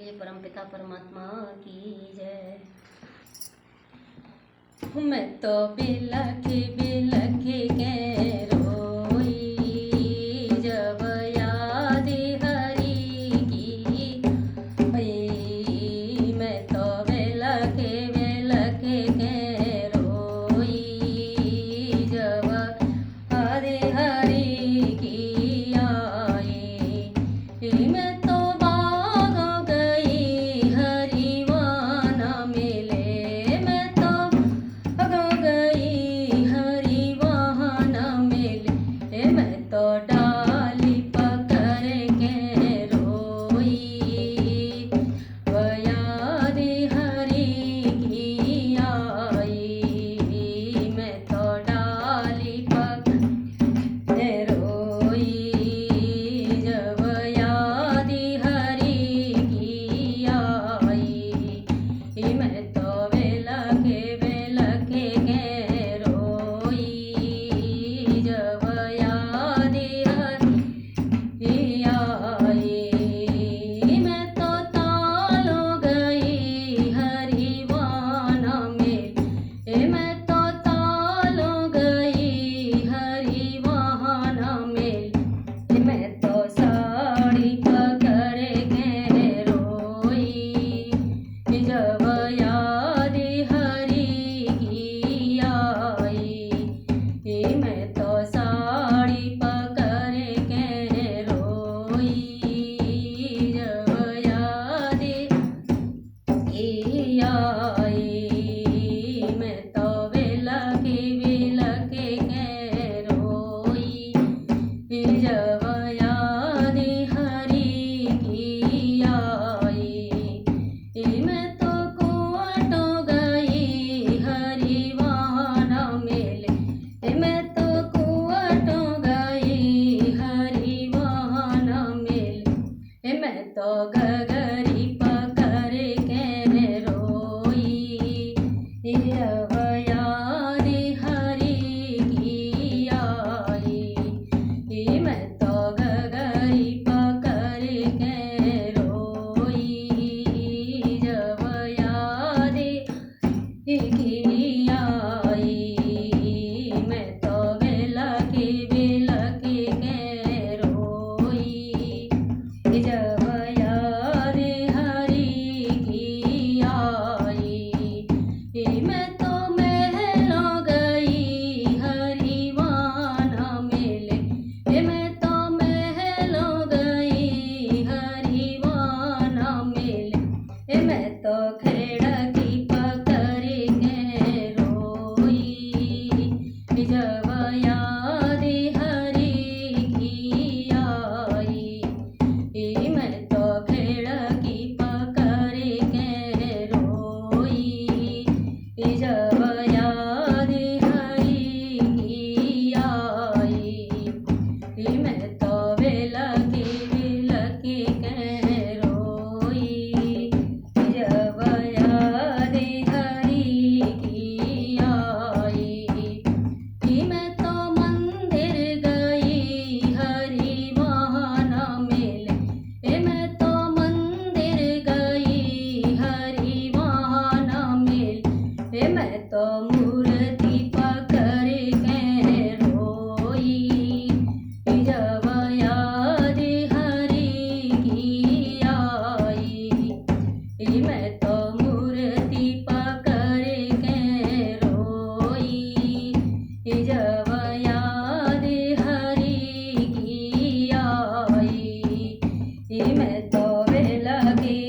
बोलिए परमपिता परमात्मा की जय। मैं तो बिलखी बिलखी के रोई जब याद हरि की। मैं तो बिलखी बिलखी के रोई जब याद हरि की आई। मैं तो भाग गई हरिवान मिले। मैं तो भाग गई हरिवान मिले। मैं तो डाली पकड़ के रोई याद हरि की आई। मैं तो डाली पकड़ रोई जब याद हरि की आई। मैं तो बिलखे बिलखे के रोई जब याद हरि आई। मैं तो तालो गई हरिवान में। मैं तो तालो गई हरिवान में। मैं तो साड़ी पकड़ के रोई जब याद हरि की आई। मैं तो साड़ी पकड़ के रोई जब याद आई। मैं तो बिलखे बिलखे के रोई जब याद हरि की आई। मैं तो कोटो गई हरिवान मिले। मैं तो कोटो गई हरिवान मिले। मैं तो गगरी पकड़ के रोई जब याद हरि की आई। मैं तो गगरी पकड़ के रोई जब याद की आई। मैं तो बिलखे बिलखे के रोई जब याद हरि की आई। मैं तो महलो गई हरिवान मिले। मैं तो महलो गई हरिवान मिले। मैं तो खिड़की पकड़ के रोई जब याद हरि की आई। मैं तो खिड़की पकड़ के रोई जब याद हरि की आई। मैं तो बिलखे बिलखे के रोई जब याद हरि की आई। मैं तो मंदिर गई हरिवान मिले। मैं तो मंदिर गई हरिवान मिले। मैं तो मूर्ति पकड़ के रोई जब याद हरि की आई। मैं तो मूर्ति पकड़ के रोई जब याद हरि की आई। मैं तो बिलखे